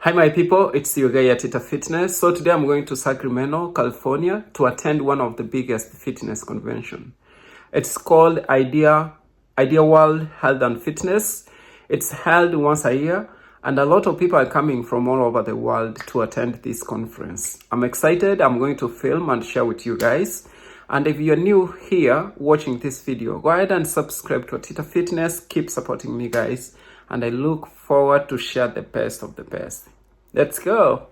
Hi my people, it's your guy AtitaFitness. So today I'm going to Sacramento, California to attend one of the biggest fitness convention. It's called Idea World Health and Fitness. It's held once a year and a lot of people are coming from all over the world to attend this conference. I'm excited. I'm going to film and share with you guys. And if you're new here watching this video, go ahead and subscribe to AtitaFitness. Keep supporting me guys. And I look forward to share the best of the best. Let's go.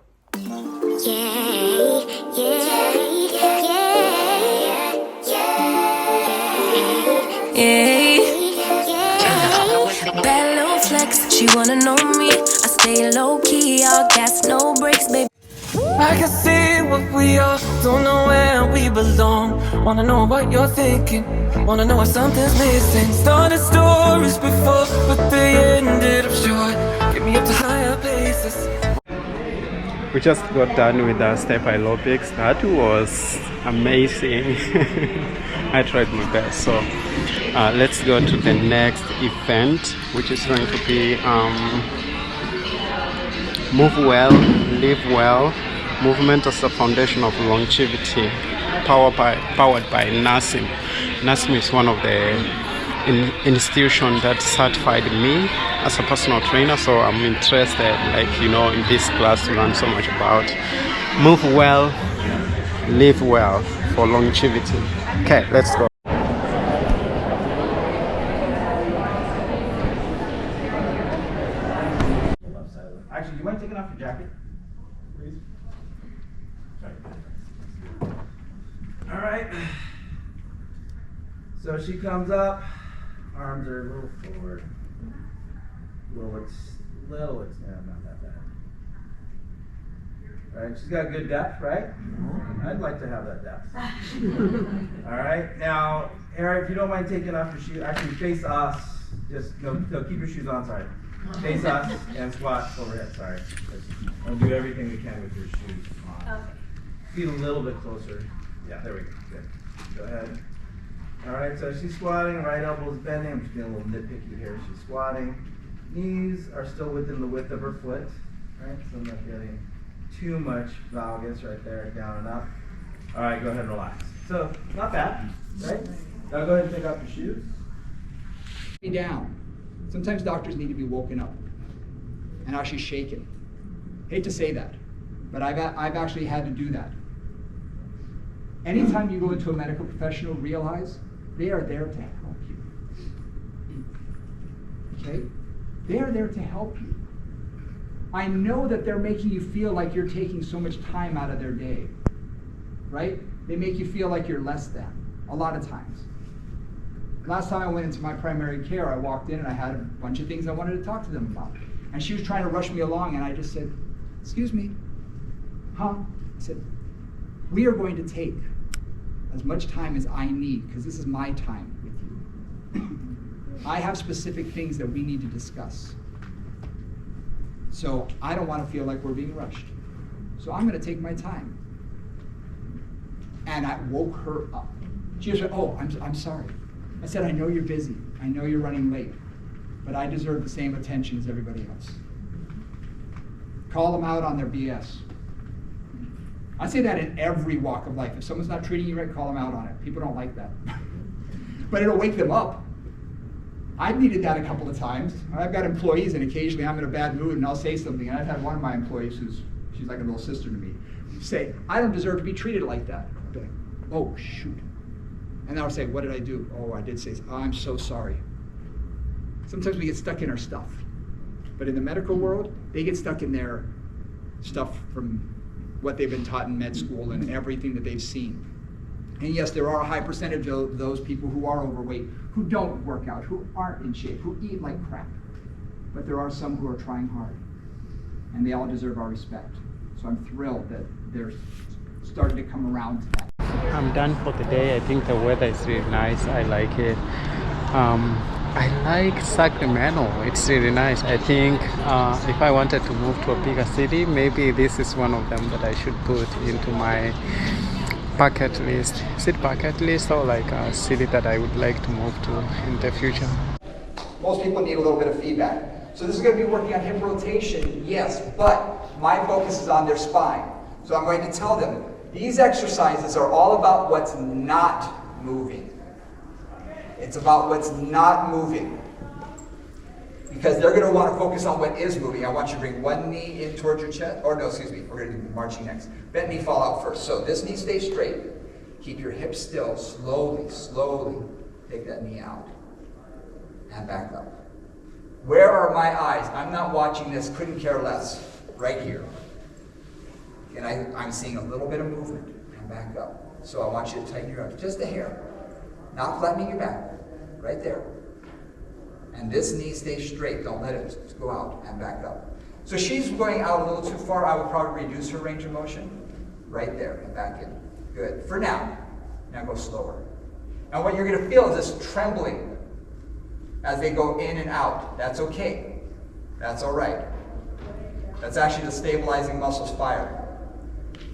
Bad little flex, she wanna know me. I stay low key, all gas, no brakes, baby. I can see what we are, don't know where we belong. Wanna know what you're thinking, wanna know if something's missing. Started stories before, but they ended up short. Get me up to higher places. We just got done with the step aerobics. That was amazing. I tried my best. So let's go to the next event, which is going to be Move Well, Live Well. Movement as the foundation of longevity, powered by NASIM. NASIM is one of the institutions that certified me as a personal trainer, so I'm interested, in this class to learn so much about move well, live well for longevity. Okay, let's go. Actually, do you mind taking off your jacket? Please. All right. So she comes up, arms are a little forward, little extend, not that bad. All right, she's got good depth, right? I'd like to have that depth. All right, now, Eric, if you don't mind taking off your shoes, actually face us, just, no, keep your shoes on, sorry. Face us and squat overhead, sorry. We'll do everything we can with your shoes on. Okay. Feet a little bit closer. Yeah, there we go, good. Go ahead. All right, so she's squatting, right elbow's bending. I'm just being a little nitpicky here. She's squatting. Knees are still within the width of her foot, right? So I'm not getting too much valgus right there, down and up. All right, go ahead and relax. So, not bad, right? Now go ahead and take off your shoes. Be down. Sometimes doctors need to be woken up and actually shaken. Hate to say that, but I've actually had to do that. Anytime you go into a medical professional, realize they are there to help you. Okay? They are there to help you. I know that they're making you feel like you're taking so much time out of their day, right? They make you feel like you're less than, a lot of times. Last time I went into my primary care, I walked in and I had a bunch of things I wanted to talk to them about. And she was trying to rush me along and I just said, excuse me, huh? I said, we are going to take as much time as I need because this is my time with you. I have specific things that we need to discuss. So I don't want to feel like we're being rushed. So I'm going to take my time. And I woke her up. She just said, oh, I'm sorry. I said, I know you're busy. I know you're running late, but I deserve the same attention as everybody else. Call them out on their BS. I say that in every walk of life. If someone's not treating you right, call them out on it. People don't like that. But it'll wake them up. I've needed that a couple of times. I've got employees and occasionally I'm in a bad mood and I'll say something. And I've had one of my employees she's like a little sister to me, say, I don't deserve to be treated like that. I'll be like, oh, shoot. And I'll say, what did I do? Oh, I did say, oh, I'm so sorry. Sometimes we get stuck in our stuff. But in the medical world, they get stuck in their stuff from what they've been taught in med school and everything that they've seen. And yes, there are a high percentage of those people who are overweight, who don't work out, who aren't in shape, who eat like crap. But there are some who are trying hard. And they all deserve our respect. So I'm thrilled that they're starting to come around to that. I'm done for the day. I think the weather is really nice. I like it. I like Sacramento. It's really nice. I think if I wanted to move to a bigger city, maybe this is one of them that I should put into my bucket list. Is it bucket list or like a city that I would like to move to in the future? Most people need a little bit of feedback. So this is going to be working on hip rotation, yes, but my focus is on their spine. So I'm going to tell them, these exercises are all about what's not moving. It's about what's not moving. Because they're going to want to focus on what is moving. I want you to bring one knee in towards your chest. Or no, excuse me, we're going to do marching next. Bent knee, fall out first. So this knee stays straight. Keep your hips still. Slowly, slowly take that knee out. And back up. Where are my eyes? I'm not watching this, couldn't care less. Right here. And I'm seeing a little bit of movement. And back up. So I want you to tighten your arms. Just a hair. Not flattening your back. Right there. And this knee stays straight. Don't let it go out and back up. So she's going out a little too far. I would probably reduce her range of motion. Right there and back in. Good. For now. Now go slower. And what you're going to feel is this trembling as they go in and out. That's okay. That's all right. That's actually the stabilizing muscles fire.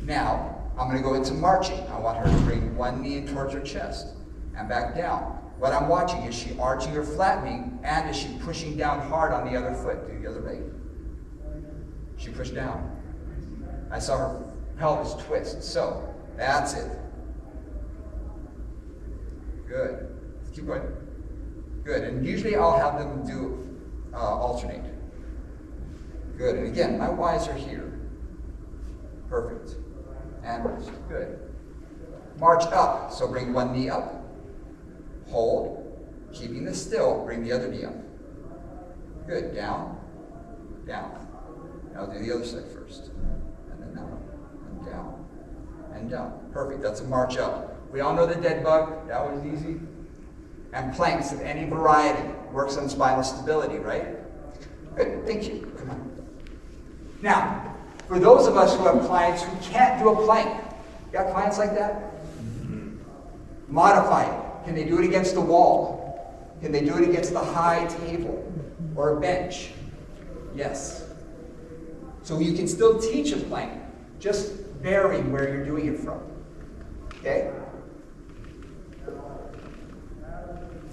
Now, I'm going to go into marching. I want her to bring one knee in towards her chest and back down. What I'm watching, is she arching or flattening, and is she pushing down hard on the other foot? Do the other leg. She pushed down. I saw her pelvis twist. So, that's it. Good. Let's keep going. Good. And usually I'll have them do alternate. Good. And again, my Y's are here. Perfect. And good. March up. So bring one knee up. Hold, keeping this still, bring the other knee up. Good, down, down. Now do the other side first. And then down, and down, and down. Perfect, that's a march up. We all know the dead bug, that was easy. And planks of any variety works on spinal stability, right? Good, thank you, come on. Now, for those of us who have clients who can't do a plank, you got clients like that? Modify it. Can they do it against the wall? Can they do it against the high table or a bench? Yes. So you can still teach a plank, just varying where you're doing it from. Okay?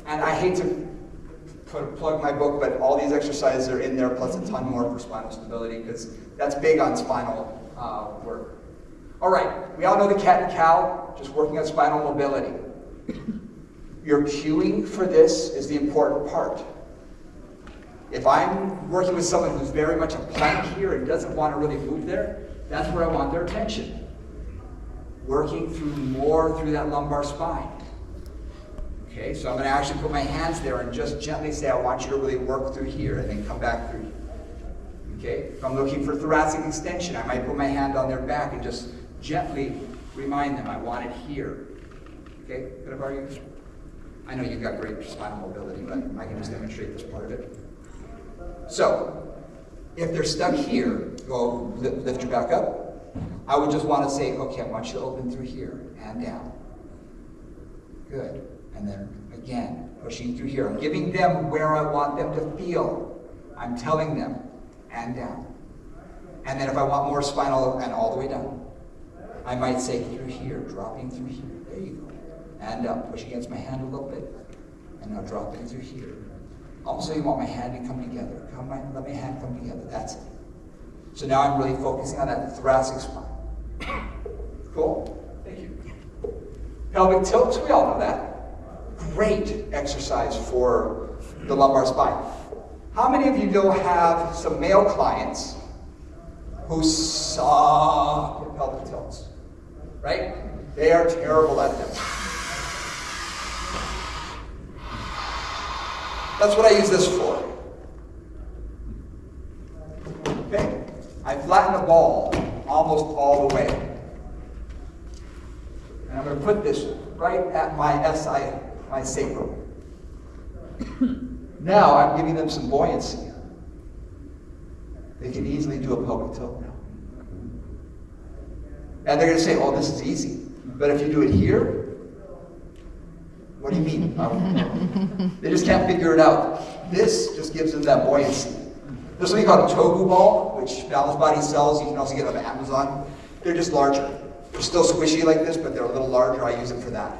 And I hate to plug my book, but all these exercises are in there, plus a ton more for spinal stability, because that's big on spinal work. All right, we all know the cat and cow, just working on spinal mobility. Your cueing for this is the important part. If I'm working with someone who's very much a plank here and doesn't want to really move there, that's where I want their attention. Working through that lumbar spine. Okay, so I'm going to actually put my hands there and just gently say, I want you to really work through here, and then come back through. Okay, if I'm looking for thoracic extension, I might put my hand on their back and just gently remind them, I want it here. Okay, could I borrow you? I know you've got great spinal mobility, but I can just demonstrate this part of it. So, if they're stuck here, go lift your back up. I would just want to say, okay, I want you to open through here and down. Good. And then again, pushing through here. I'm giving them where I want them to feel. I'm telling them, and down. And then if I want more spinal and all the way down, I might say through here, dropping through here. There you go. And up, push against my hand a little bit, and now drop in through here. Also, you want my hand to come together. Let my hand come together, that's it. So now I'm really focusing on that thoracic spine. Cool? Thank you. Pelvic tilts, we all know that. Great exercise for the lumbar spine. How many of you have some male clients who suck at pelvic tilts? Right? They are terrible at them. That's what I use this for. Okay? I flatten the ball almost all the way. And I'm going to put this right at my SI, my sacrum. Now I'm giving them some buoyancy. They can easily do a pelvic tilt now. And they're going to say, oh, this is easy. But if you do it here, what do you mean? They just can't figure it out. This just gives them that buoyancy. There's something called a togu ball, which Balance Body sells. You can also get on Amazon. They're just larger. They're still squishy like this, but they're a little larger. I use it for that.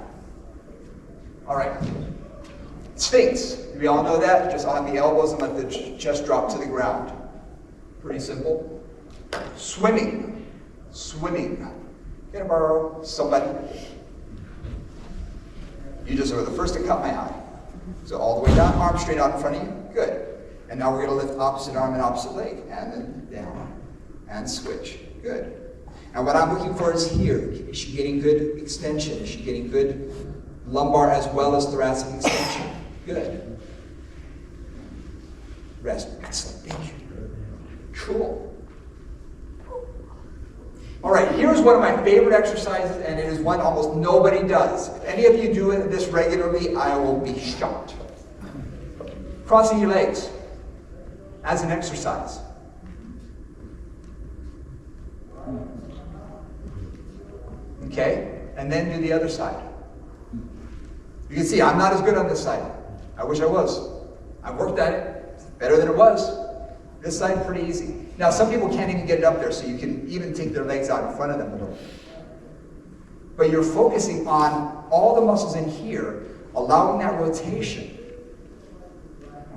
All right. Sphinx. We all know that. Just on the elbows and let the chest drop to the ground. Pretty simple. Swimming. Swimming. Can I borrow somebody? You just were the first to cut my eye. So all the way down, arm straight out in front of you. Good. And now we're going to lift opposite arm and opposite leg. And then down. And switch. Good. And what I'm looking for is here. Is she getting good extension? Is she getting good lumbar as well as thoracic extension? Good. Rest. Excellent. Thank you. Cool. All right, here's one of my favorite exercises, and it is one almost nobody does. If any of you do this regularly, I will be shocked. Crossing your legs as an exercise. Okay, and then do the other side. You can see I'm not as good on this side. I wish I was. I've worked at it. It's better than it was. This side, pretty easy. Now, some people can't even get it up there, so you can even take their legs out in front of them a little. But you're focusing on all the muscles in here, allowing that rotation.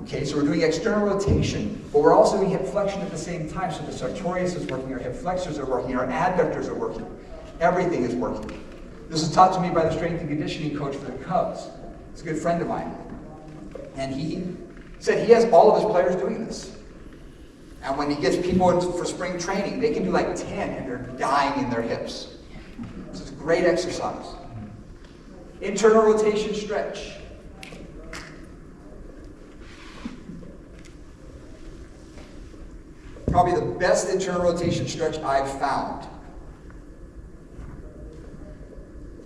Okay, so we're doing external rotation, but we're also doing hip flexion at the same time. So the sartorius is working, our hip flexors are working, our adductors are working. Everything is working. This was taught to me by the strength and conditioning coach for the Cubs. It's a good friend of mine. And he said he has all of his players doing this. And when he gets people in for spring training, they can do like 10 and they're dying in their hips. So it's a great exercise. Internal rotation stretch. Probably the best internal rotation stretch I've found.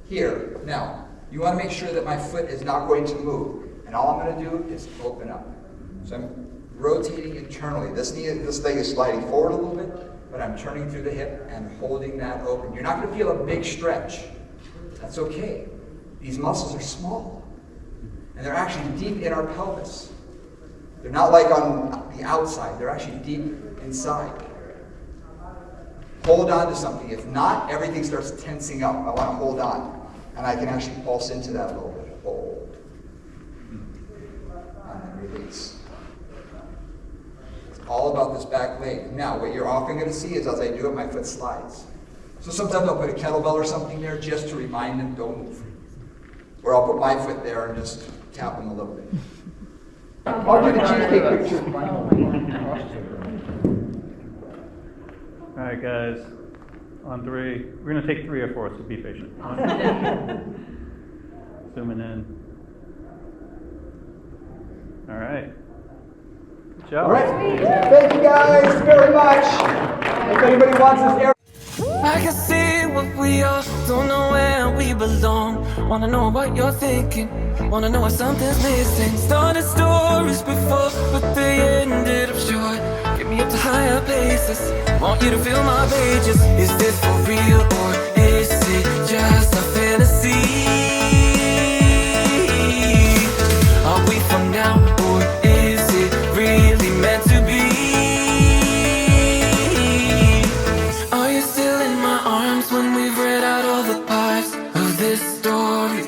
Here, now, you want to make sure that my foot is not going to move. And all I'm going to do is open up. So I'm rotating internally. This leg is sliding forward a little bit, but I'm turning through the hip and holding that open. You're not going to feel a big stretch. That's okay. These muscles are small. And they're actually deep in our pelvis. They're not like on the outside. They're actually deep inside. Hold on to something. If not, everything starts tensing up. I want to hold on. And I can actually pulse into that a little bit. Hold. And then release. It's all about this back leg. Now, what you're often going to see is as I do it, my foot slides. So sometimes I'll put a kettlebell or something there just to remind them, don't move. Or I'll put my foot there and just tap them a little bit. I'll do the cheesecake picture. All right, guys. On 3. We're going to take 3 or 4, so be patient. Zooming in. All right. Good job. All right. Thank you guys very much. If anybody wants this area. I can see what we are, don't know where we belong. Wanna know what you're thinking, wanna know if something's missing. Started stories before, but they ended up short. Get me up to higher places, want you to feel my pages. Is this for real or is it just a fantasy? Are we for now or is it really meant to be? Are you still in my arms when we've read out all the parts of this story?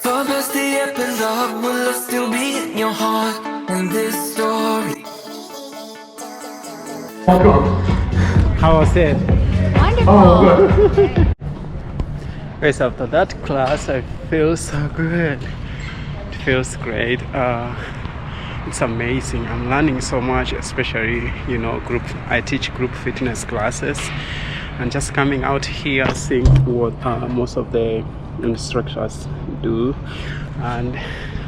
Far past the epilogue, will I still be in your heart when this story? How was it? Wonderful. Guys, after that class, I feel so good. It feels great. It's amazing. I'm learning so much, especially, I teach group fitness classes, and just coming out here, seeing what most of the instructors do, and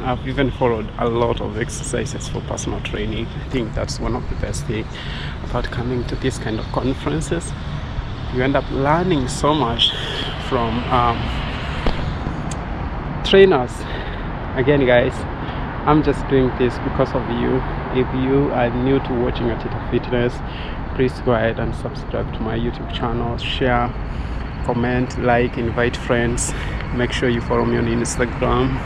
I've even followed a lot of exercises for personal training. I think that's one of the best things about coming to these kind of conferences. You end up learning so much from trainers. Again, guys, I'm just doing this because of you. If you are new to watching AtitaFitness, please go ahead and subscribe to my YouTube channel, share, comment, like, invite friends. Make sure you follow me on Instagram,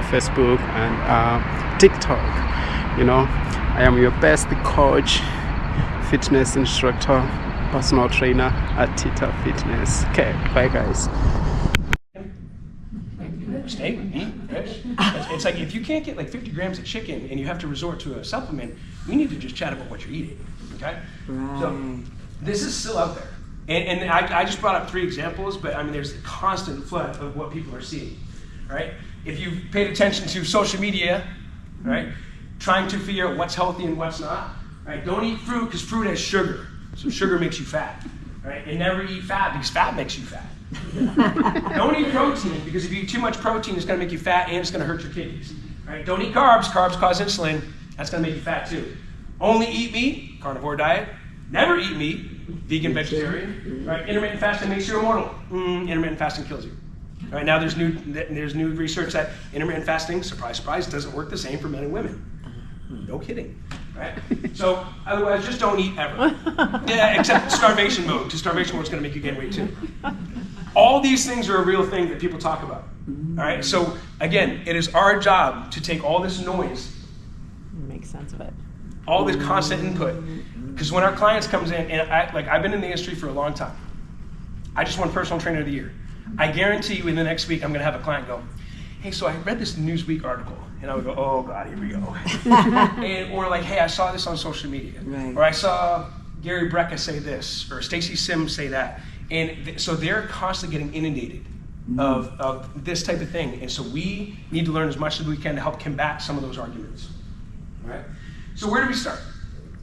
Facebook, and TikTok. I am your best coach, fitness instructor, personal trainer at AtitaFitness. Okay, bye guys. Stay with me. Right? It's like if you can't get like 50 grams of chicken and you have to resort to a supplement, we need to just chat about what you're eating. Okay? Right. So this is still out there. And I just brought up 3 examples, but I mean there's a constant flood of what people are seeing. Right? If you've paid attention to social media, right, trying to figure out what's healthy and what's not, right? Don't eat fruit because fruit has sugar. So sugar makes you fat. Right? And never eat fat because fat makes you fat. Don't eat protein because if you eat too much protein, it's going to make you fat and it's going to hurt your kidneys. Right? Don't eat carbs. Carbs cause insulin. That's going to make you fat too. Only eat meat, carnivore diet. Never eat meat, vegan, vegetarian. Right? Intermittent fasting makes you immortal. Intermittent fasting kills you. Right? Now there's new research that intermittent fasting, surprise, surprise, doesn't work the same for men and women. No kidding. Right? So otherwise, just don't eat ever. Yeah, except starvation mode, because starvation mode is going to make you gain weight too. All these things are a real thing that people talk about. All right. So again, it is our job to take all this noise, Make sense of it. all this constant input, because when our clients comes in, and I've been in the industry for a long time. I just won Personal Trainer of the Year. I guarantee you, in the next week, I'm going to have a client go, "Hey, so I read this Newsweek article," and I would go, "Oh God, here we go." Or like, "Hey, I saw this on social media," Right. or "I saw Gary Brecka say this," or "Stacy Sims say that," and so they're constantly getting inundated of this type of thing, and so we need to learn as much as we can to help combat some of those arguments. All right. So where do we start?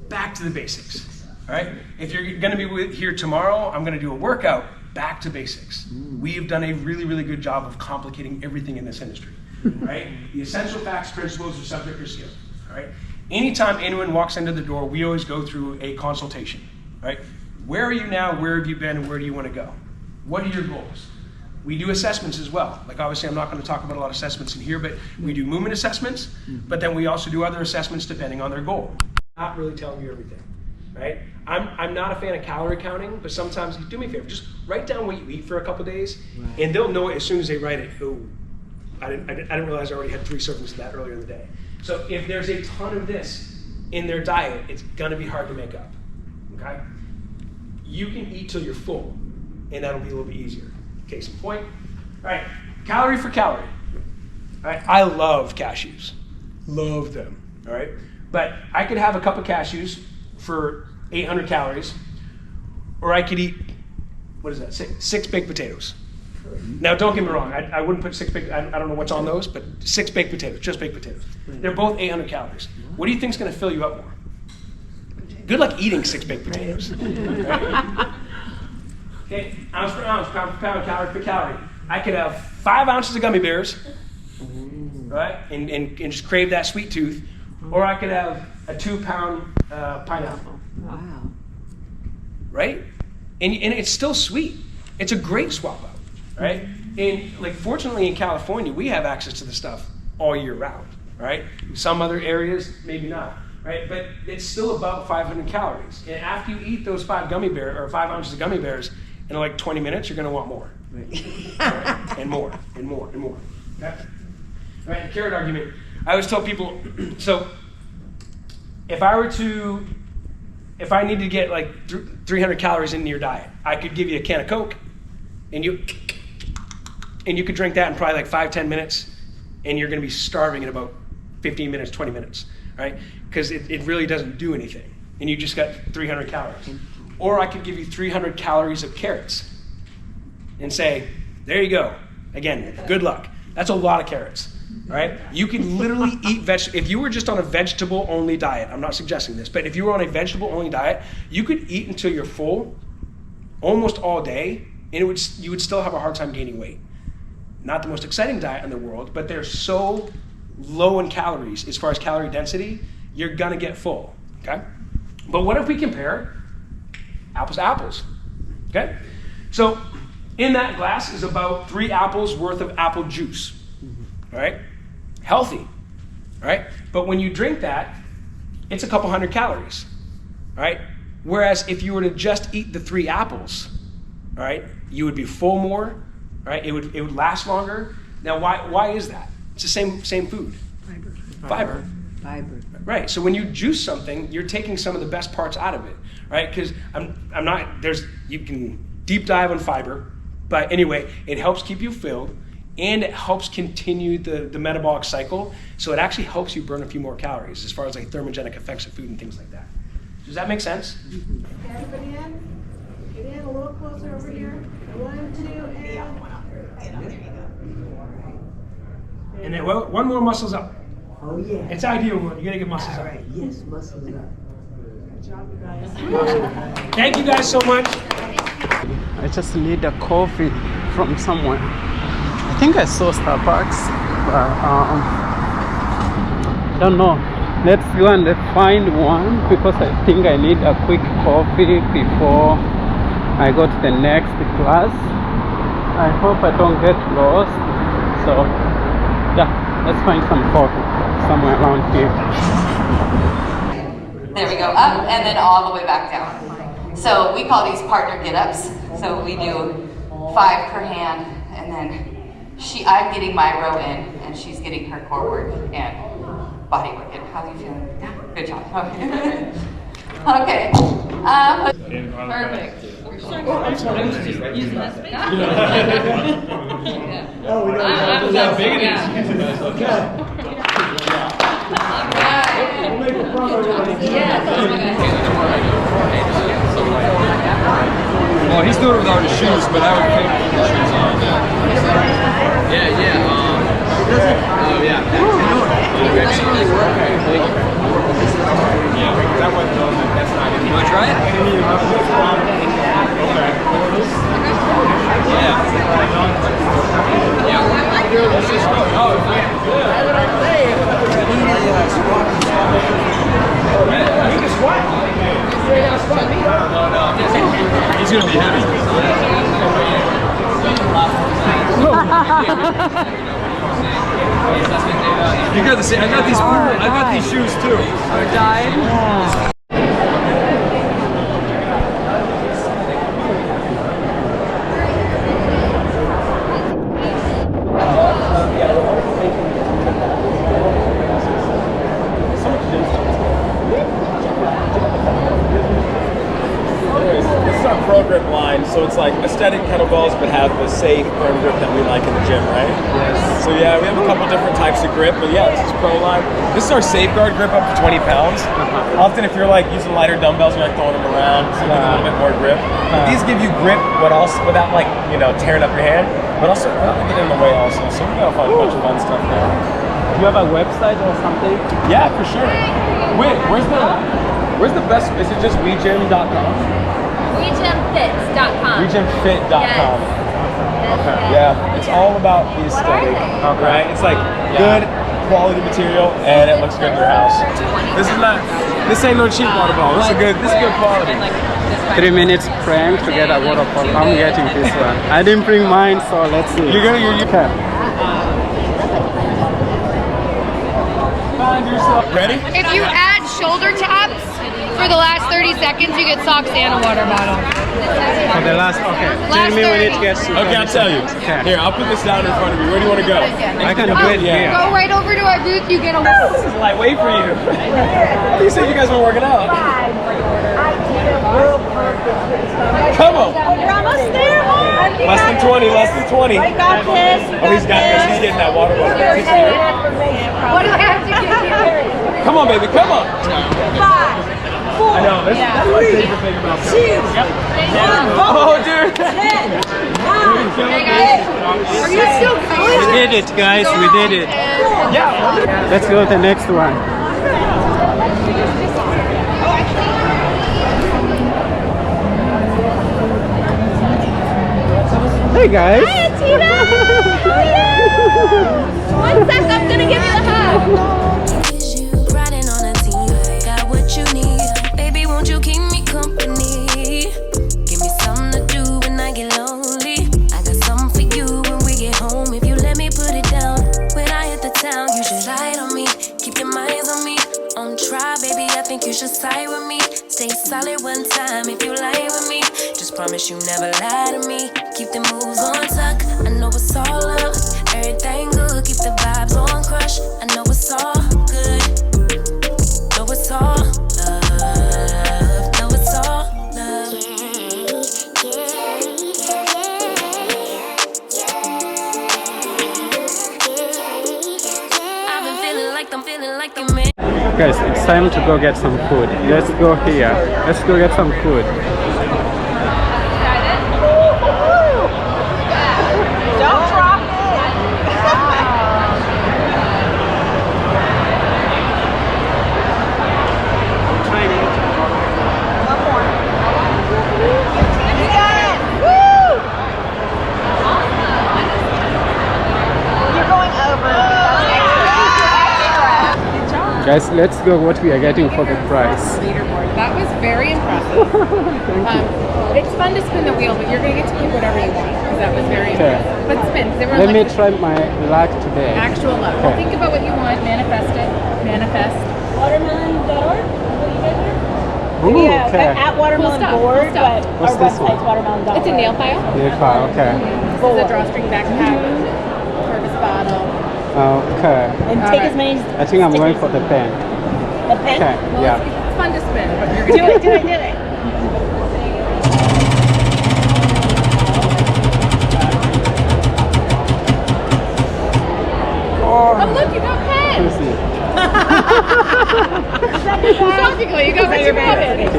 Back to the basics. All right. If you're going to be here tomorrow, I'm going to do a workout. Back to basics. We have done a really, really good job of complicating everything in this industry. Right? The essential facts, principles, or subject or skill. All right? Anytime anyone walks into the door, we always go through a consultation. Right? Where are you now? Where have you been? And where do you want to go? What are your goals? We do assessments as well. Like obviously I'm not going to talk about a lot of assessments in here, but we do movement assessments, but then we also do other assessments depending on their goal. Not really telling you everything. Right? I'm not a fan of calorie counting, but sometimes do me a favor, just write down what you eat for a couple days, and they'll know it as soon as they write it. Oh, I didn't realize I already had 3 servings of that earlier in the day. So if there's a ton of this in their diet, it's gonna be hard to make up. Okay? You can eat till you're full, and that'll be a little bit easier. Case in point. All right, calorie for calorie. All right, I love cashews, love them. All right, but I could have a cup of cashews for 800 calories, or I could eat, what is that, 6 baked potatoes. Now, don't get me wrong, I wouldn't put 6 baked, I don't know what's on those, but 6 baked potatoes, just baked potatoes. They're both 800 calories. What do you think is going to fill you up more? Good luck eating 6 baked potatoes. Right? Okay, ounce per ounce, pound per pound, calorie per calorie. I could have 5 ounces of gummy bears, right, and just crave that sweet tooth, or I could have a 2-pound pineapple. Wow. Right? And it's still sweet. It's a great swap out, right? And like fortunately in California, we have access to the stuff all year round, right? Some other areas, maybe not, right? But it's still about 500 calories. And after you eat those 5 ounces of gummy bears, in like 20 minutes, you're gonna want more. Right? And more, and more, and more. Okay? All right, the carrot argument. I always tell people, so if I need to get like 300 calories into your diet, I could give you a can of Coke, and you could drink that in probably like 5-10 minutes, and you're gonna be starving in about 15 minutes, 20 minutes, right? Because it really doesn't do anything, and you just got 300 calories. Or I could give you 300 calories of carrots and say, there you go. Again, good luck. That's a lot of carrots, right? You could literally eat vegetables. If you were just on a vegetable-only diet, I'm not suggesting this, but if you were on a vegetable-only diet, you could eat until you're full almost all day, and you would still have a hard time gaining weight. Not the most exciting diet in the world, but they're so low in calories as far as calorie density, you're gonna get full, okay? But what if we compare apples to apples, okay? So in that glass is about 3 apples worth of apple juice, all right? Healthy, all right? But when you drink that, it's a couple hundred calories, all right? Whereas if you were to just eat the 3 apples, all right, you would be full more, all right? It would last longer. Now, why is that? It's the same food. Fiber. Right. So when you juice something, you're taking some of the best parts out of it, right? Because you can deep dive on fiber, but anyway, it helps keep you filled. and it helps continue the metabolic cycle. So it actually helps you burn a few more calories as far as like thermogenic effects of food and things like that. Does that make sense? Everybody in? Get in a little closer over here. 1, 2, and... And then one more muscles up. Oh yeah. It's ideal one. You gotta get muscles up. All right, yes, muscles up. Good job, you guys. Awesome. Thank you guys so much. I just need a coffee from somewhere. I think I saw Starbucks, but I don't know. Let's go and find one because I think I need a quick coffee before I go to the next class. I hope I don't get lost. So yeah, let's find some coffee somewhere around here. There we go, up and then all the way back down. So we call these partner get-ups. So we do 5 per hand, and then I'm getting my row in, and she's getting her core work and body work in. How are you feeling? Good job. Okay. Okay. Perfect. Oh, I'm sorry. Using this. Oh, we don't how big it is. Okay. We'll make a promo. Well, he's doing it without his shoes, but I would take the shoes on. Yeah, yeah. Oh, yeah. That one, that's not it. You want to try it? Yeah. Yeah. Let's just go. Oh, yeah. You can squat. He's going to be heavy. You got to see, I got these shoes too. We're dying. This is our pro grip line, so it's like aesthetic kettlebells but have the safe firm grip that we like in the gym, right? Yes. So yeah, we have a couple different types of grip, but yeah, this is pro line. This is our safeguard grip up to 20 pounds. Often if you're like using lighter dumbbells, you're like throwing them around, so you get a little bit more grip. These give you grip, but also without like, you know, tearing up your hand, but also without getting in the way also. So we're gonna find a bunch of fun stuff there. Do you have a website or something? Yeah, for sure. Wait, where's the best? Is it just WeGym.com? WeGymFits.com. WeGymFit.com. Okay. Yeah, it's all about the aesthetic, right? It's like good quality material and it looks good in your house. This ain't no cheap water bottle. This is good quality. 3 minutes prank to get a water bottle. I'm getting this one. I didn't bring mine, so let's see. You're gonna okay. Ready? If you add shoulder taps for the last 30 seconds, you get socks and a water bottle. For the last, okay. Tell me when it gets to Okay, I'll tell you. Okay. Here, I'll put this down in front of you. Where do you want to go? I can do it here. Go right over to our booth, you get a This is lightweight for you. You said you guys were working out. Come on. You're almost there, Less than 20, less than 20. I got this. Oh, he's got this. He's getting that water bottle. What do I have to get here? Come on, baby, come on. 5, 4, I know, that's my favorite thing about this. 2, 1. Oh, dude. 10, 9, 8. Are you still going? We did it, guys. We did it. Yeah. Let's go to the next one. Hey guys. Hi, Atita. How are you? One sec, I'm gonna give you the hug. Riding on a team, got what you need. Baby, won't you keep me company? Give me something to do when I get lonely. I got something for you when we get home. If you let me put it down, when I hit the town, you should ride on me. Keep your minds on me. On try, baby, I think you should side with me. Stay solid one time if you lie with me. Just promise you never lie to me. Keep the moves on tuck. I know it's all love. Everything good. Keep the vibes on crush. I know it's all good. Know it's all love. Know it's all love. Guys, it's time to go get some food. Let's go here. Let's go get some food. Don't drop it. One more. You got it. Woo! You're going over. Guys, let's go what we are getting for the price. Leaderboard. That was very impressive. It's fun to spin the wheel, but you're going to get to keep whatever you want because that was very impressive. But spin. Let me try my luck today. Actual luck. Well, think about what you want. Manifest it. Manifest. Watermelon.org? Ooh, Yeah, okay. at Watermelon Board, but What's our this website's one? watermelon.org. It's a nail file. Nail file, okay. This is a drawstring backpack. Service bottle. Okay. And take as many. I think I'm going for the pen. The pen? Okay, Well, yeah. it's fun to spin, but you're Do going it, do it, do it. Oh, look, you got pen. Let me see. Shockingly, you got what you wanted.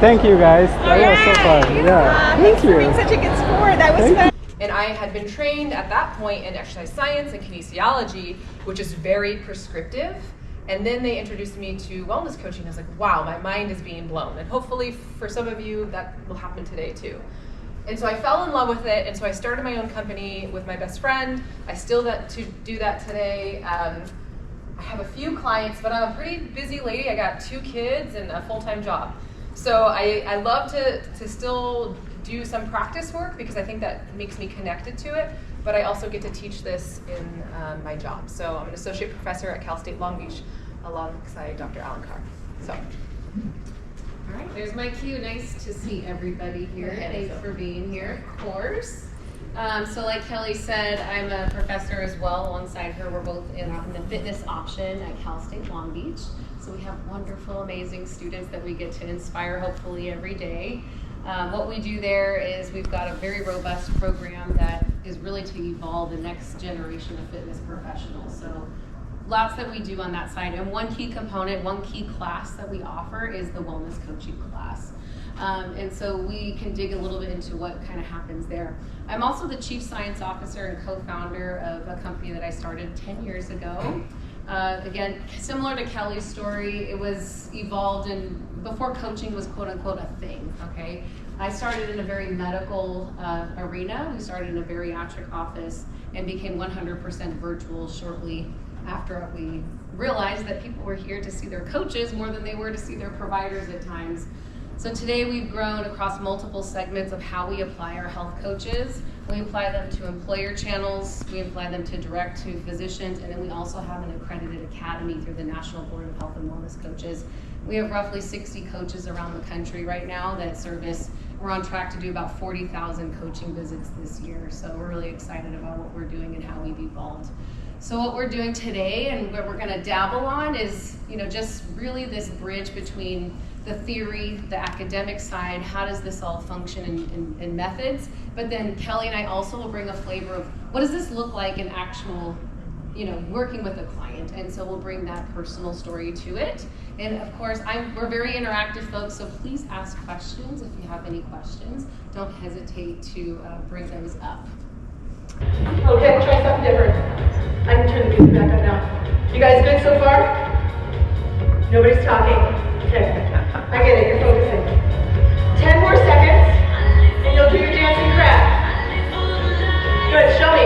Thank you guys. That was so fun. Yeah. Thank you. Such a good sport. That was fun. And I had been trained at that point in exercise science and kinesiology, which is very prescriptive. And then they introduced me to wellness coaching. I was like, wow, my mind is being blown. And hopefully for some of you, that will happen today too. And so I fell in love with it. And so I started my own company with my best friend. I still do that today. I have a few clients, but I'm a pretty busy lady. I got 2 kids and a full-time job. So I love to still do some practice work because I think that makes me connected to it, but I also get to teach this in my job. So I'm an associate professor at Cal State Long Beach alongside Dr. Alan Carr. So. All right, there's my cue. Nice to see everybody here. Thanks for being here, of course. So like Kelly said, I'm a professor as well alongside her. We're both in the fitness option at Cal State Long Beach. So we have wonderful, amazing students that we get to inspire hopefully every day. What we do there is we've got a very robust program that is really to evolve the next generation of fitness professionals. So lots that we do on that side. And one key component, one key class that we offer is the wellness coaching class. And so we can dig a little bit into what kind of happens there. I'm also the chief science officer and co-founder of a company that I started 10 years ago. Again, similar to Kelly's story, it was evolved before coaching was quote unquote a thing, okay? I started in a very medical arena. We started in a bariatric office and became 100% virtual shortly after we realized that people were here to see their coaches more than they were to see their providers at times. So today we've grown across multiple segments of how we apply our health coaches. We apply them to employer channels, we apply them to direct to physicians, and then we also have an accredited academy through the National Board of Health and Wellness Coaches. We have roughly 60 coaches around the country right now that service. We're on track to do about 40,000 coaching visits this year. So we're really excited about what we're doing and how we've evolved. So what we're doing today and what we're gonna dabble on is, just really this bridge between the theory, the academic side, how does this all function in methods, but then Kelly and I also will bring a flavor of what does this look like in actual, working with a client, and so we'll bring that personal story to it. And of course, we're very interactive folks, so please ask questions if you have any questions. Don't hesitate to bring those up. Okay, try something different. I can turn the music back up now. You guys good so far? Nobody's talking. Okay, I get it, you're focusing. 10 more seconds, and you'll do your dancing crab. Good, show me.